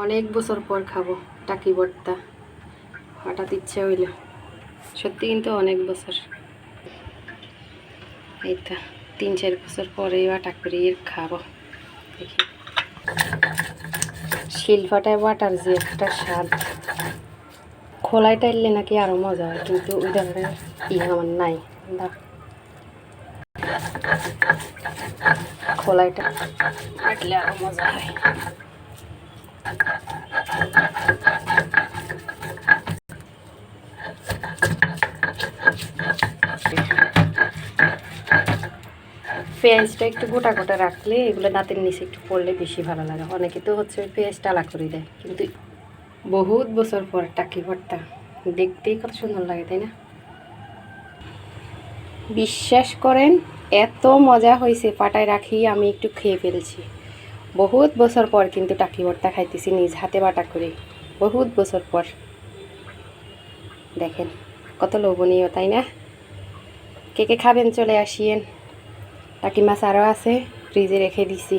অনেক বছর পর খাবো টাকি ভর্তা, হঠাৎ ইচ্ছে হইল। সত্যি কিন্তু অনেক বছর, এই তো 3-4 বছর পরে বাটা করে খাবো। দেখি শিলফাটায় বাটার যে একটা স্বাদ, খোলায় টাইলে নাকি আরো মজা হয়, কিন্তু ওই ধরনের আমার নাই। খোলাইটা কাটলে আরো মজা হয়। পেঁয়াজটা একটু গোটা গোটা রাখলে এগুলো দাঁতের নিচে একটু পড়লে বেশি ভালো লাগে। অনেকে তো হচ্ছে পেঁয়াজটা আলাদা করে দেয়, কিন্তু বহুত বছর পর টাকি ভর্তা দেখতেই কত সুন্দর লাগে, তাই না? বিশ্বাস করেন এত মজা হয়েছে, পাটায় রাখি আমি একটু খেয়ে ফেলছি। বহুত বছর পর কিন্তু টাকি ভর্তা খাইতেছি নিজ হাতে বাটা করে, বহুত বছর পর। দেখেন কত লোভনীয়, তাই না? কে কে খাবেন চলে আসিয়েন। টাকি মাছ আরও আছে, ফ্রিজে রেখে দিছি।